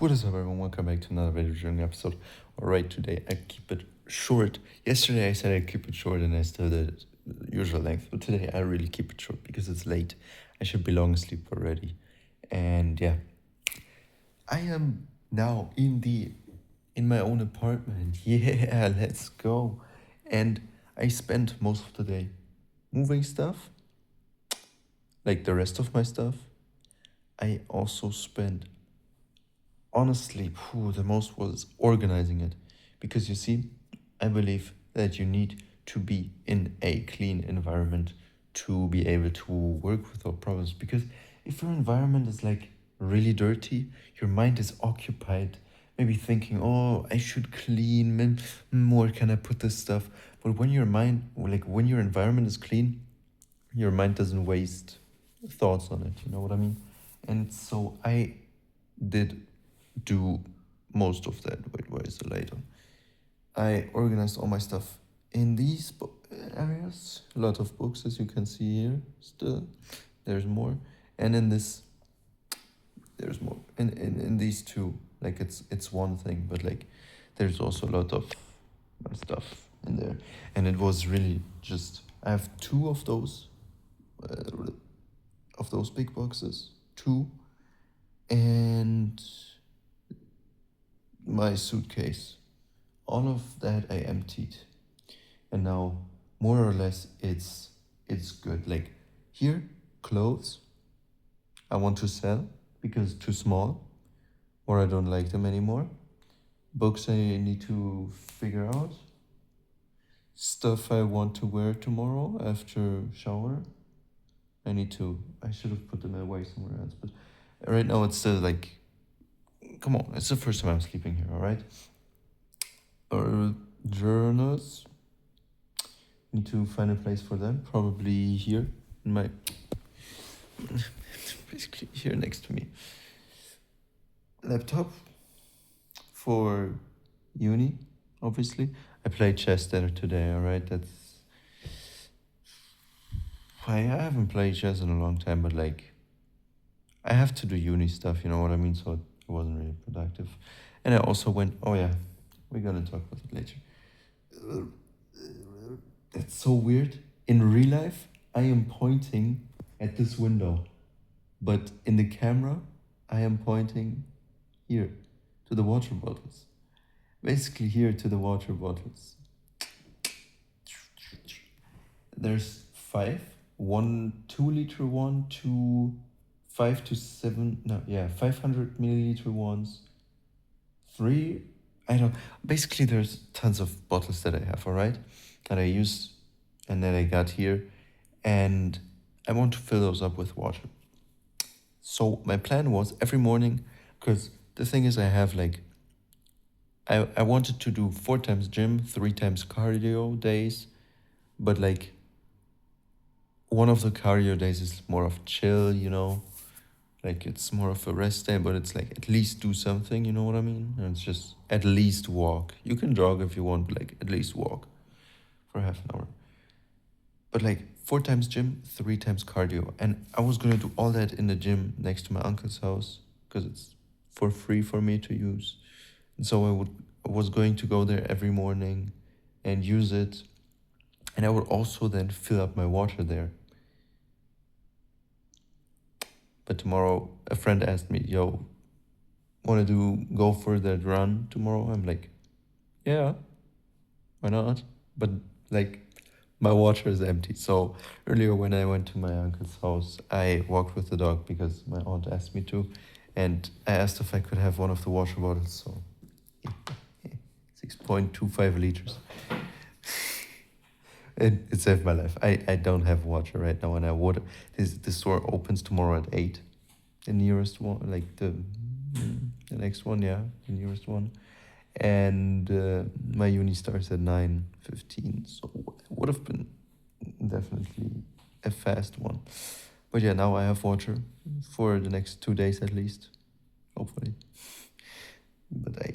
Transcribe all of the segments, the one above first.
What is up, everyone? Welcome back to another video journey episode. Alright, today I keep it short. Yesterday I said I'd keep it short and I still did it the usual length, but today I really keep it short because it's late. I should be long asleep already. And yeah, I am now in my own apartment. Yeah, let's go. And I spent most of the day moving stuff, like the rest of my stuff. I also spent honestly, the most was organizing it. Because you see, I believe that you need to be in a clean environment to be able to work without problems. Because if your environment is like really dirty, your mind is occupied, maybe thinking, oh, I should clean, where can I put this stuff? But when your mind, like when your environment is clean, your mind doesn't waste thoughts on it, you know what I mean? And so I did do most of that. Wait, where is the light on? I organized all my stuff in these areas. A lot of books, as you can see here. Still, there's more, and in this, there's more. In these two, like it's one thing, but like there's also a lot of my stuff in there, and it was really just. I have two of those big boxes, two, and my suitcase. All of that I emptied, and now more or less it's good. Like here, clothes I want to sell because too small, or I don't like them anymore. Books I need to figure out. Stuff I want to wear tomorrow after shower. I should have put them away somewhere else, but right now it's still like, come on, it's the first time I'm sleeping here, all right? Journals. Need to find a place for them. Probably here in my basically here next to me. Laptop for uni, obviously. I played chess there today, alright? I haven't played chess in a long time, but like I have to do uni stuff, you know what I mean? So it wasn't really productive. And I also went, oh yeah, we're gonna talk about it later. That's so weird. In real life, I am pointing at this window, but in the camera, I am pointing here to the water bottles. Basically, here to the water bottles. There's five, one 2 liter one, two 5 to 7, no, yeah, 500 milliliter ones, three, I don't, basically, there's tons of bottles that I have, all right, that I use and that I got here, and I want to fill those up with water. So my plan was every morning, because the thing is, I have like, I wanted to do 4 times gym, 3 times cardio days, but like one of the cardio days is more of chill, you know, like it's more of a rest day, but it's like at least do something, you know what I mean? And it's just at least walk. You can jog if you want, but like at least walk for half an hour. But like 4 times gym, 3 times cardio. And I was gonna do all that in the gym next to my uncle's house because it's for free for me to use. And so I was going to go there every morning and use it. And I would also then fill up my water there. But tomorrow, a friend asked me, yo, want to go for that run tomorrow? I'm like, yeah, why not? But like, my water is empty. So earlier when I went to my uncle's house, I walked with the dog because my aunt asked me to. And I asked if I could have one of the water bottles. So 6.25 liters. It saved my life. I don't have water right now, and I would. The store opens tomorrow at 8. The nearest one, like the next one, yeah, the nearest one. And my uni starts at 9:15, so it would have been definitely a fast one. But yeah, now I have water for the next 2 days at least, hopefully. But I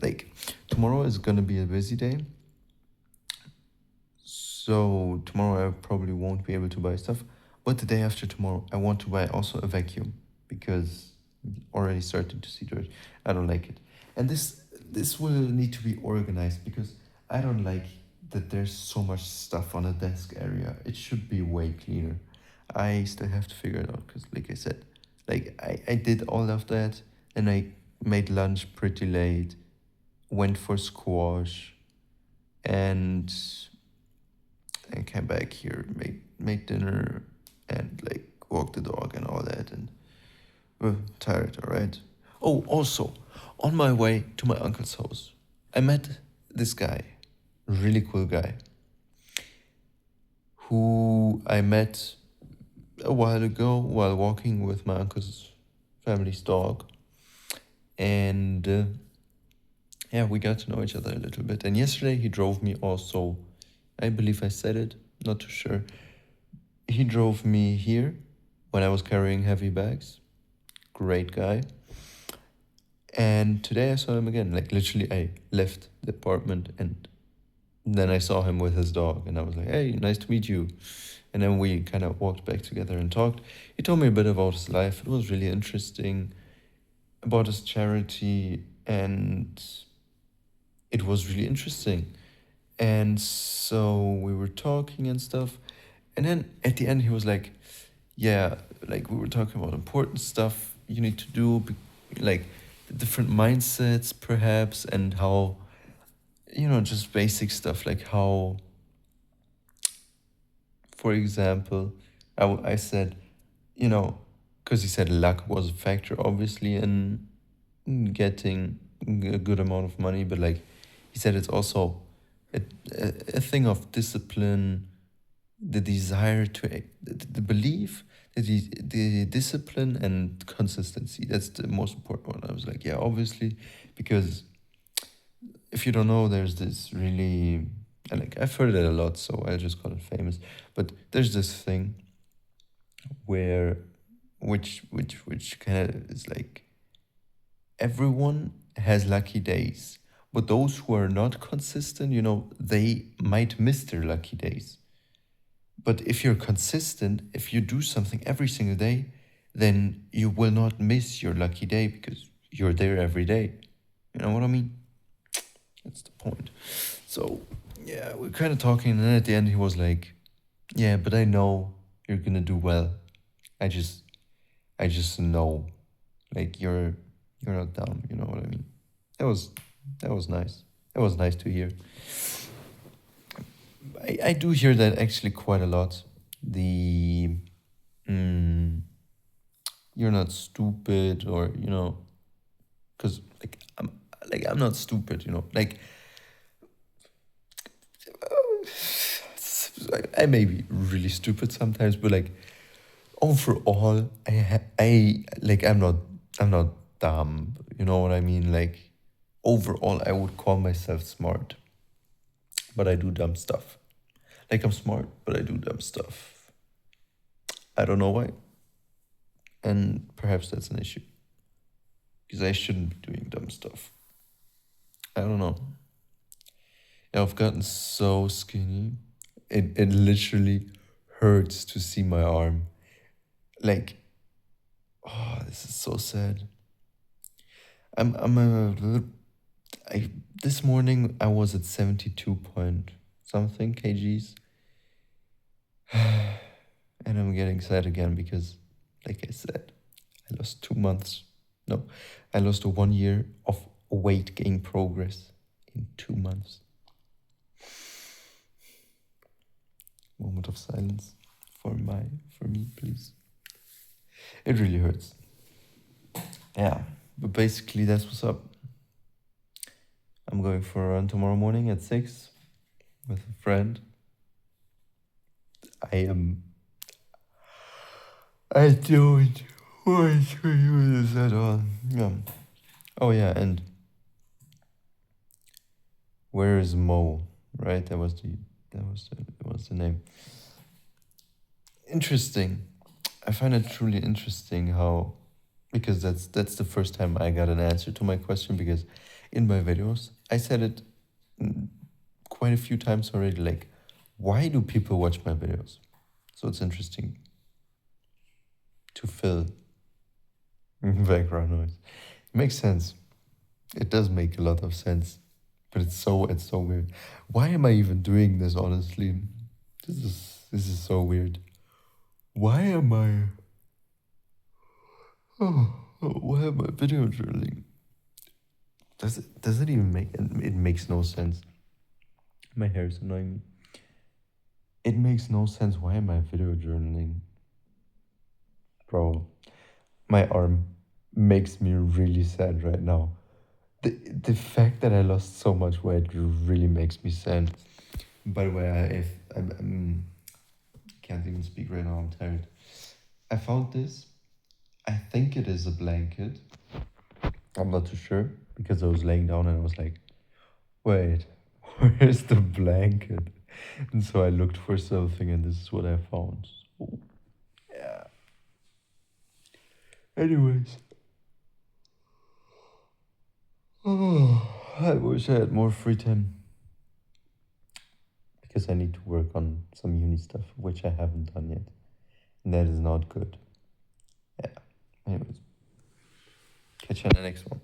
like tomorrow is gonna be a busy day. So tomorrow I probably won't be able to buy stuff. But the day after tomorrow, I want to buy also a vacuum because already starting to see dirt. I don't like it. And this will need to be organized because I don't like that there's so much stuff on the desk area. It should be way cleaner. I still have to figure it out because, like I said, like I did all of that and I made lunch pretty late, went for squash, and came back here, made dinner, and like walked the dog and all that, and tired, all right. Oh, also, on my way to my uncle's house, I met this guy, really cool guy, who I met a while ago while walking with my uncle's family's dog, and yeah, we got to know each other a little bit. And yesterday he drove me also. I believe I said it, not too sure. He drove me here when I was carrying heavy bags. Great guy. And today I saw him again. Like literally, I left the apartment and then I saw him with his dog, and I was like, "Hey, nice to meet you." And then we kind of walked back together and talked. He told me a bit about his life. It was really interesting, about his charity, and it was really interesting. And so we were talking and stuff. And then at the end, he was like, "Yeah, like we were talking about important stuff you need to do, like the different mindsets, perhaps, and how, just basic stuff, like how, for example, I said, because he said luck was a factor, obviously, in getting a good amount of money, but like he said, it's also a thing of discipline, the desire to, the belief, the discipline and consistency. That's the most important one. I was like, yeah, obviously, because if you don't know, there's this really, and like I've heard it a lot, so I'll just call it famous. But there's this thing where, which kind of is like everyone has lucky days, but those who are not consistent, they might miss their lucky days. But if you're consistent, if you do something every single day, then you will not miss your lucky day because you're there every day. You know what I mean? That's the point. So, yeah, we're kind of talking, and then at the end, he was like, "Yeah, but I know you're gonna do well. I just, I just know, like you're not dumb. You know what I mean?" That was, that was nice. That was nice to hear. I do hear that actually quite a lot. The mm, you're not stupid, or because I'm not stupid, like I may be really stupid sometimes, but like overall, I like I'm not dumb. You know what I mean? Like overall, I would call myself smart, but I do dumb stuff. Like I'm smart, but I do dumb stuff. I don't know why, and perhaps that's an issue because I shouldn't be doing dumb stuff. I don't know. Yeah, I've gotten so skinny. It literally hurts to see my arm. Like, oh, this is so sad. I'm a little, I this morning I was at 72 point something kgs, and I'm getting sad again because, like I said, I lost 2 months. No, I lost a 1 year of weight gain progress in 2 months. Moment of silence for me, please. It really hurts. Yeah, but basically that's what's up. I'm going for a run tomorrow morning at 6 with a friend. I don't want to do this at all. Yeah. Oh yeah, and where is Mo? Right, that was the name. Interesting. I find it truly interesting how, because that's the first time I got an answer to my question, because in my videos I said it quite a few times already, like, why do people watch my videos? So it's interesting to fill Background noise. It makes sense. It does make a lot of sense. But it's so weird. Why am I even doing this, honestly? This is so weird. Why am I why am I video journaling? Does it even make it makes no sense. My hair is annoying me. It makes no sense. Why am I video journaling? Bro, my arm makes me really sad right now. The fact that I lost so much weight really makes me sad. By the way, if I'm can't even speak right now, I'm tired. I found this. I think it is a blanket. I'm not too sure because I was laying down and I was like, wait, where's the blanket? And so I looked for something and this is what I found. So, yeah. Anyways. I wish I had more free time because I need to work on some uni stuff, which I haven't done yet. And that is not good. Yeah. Anyways, catch you on the next one.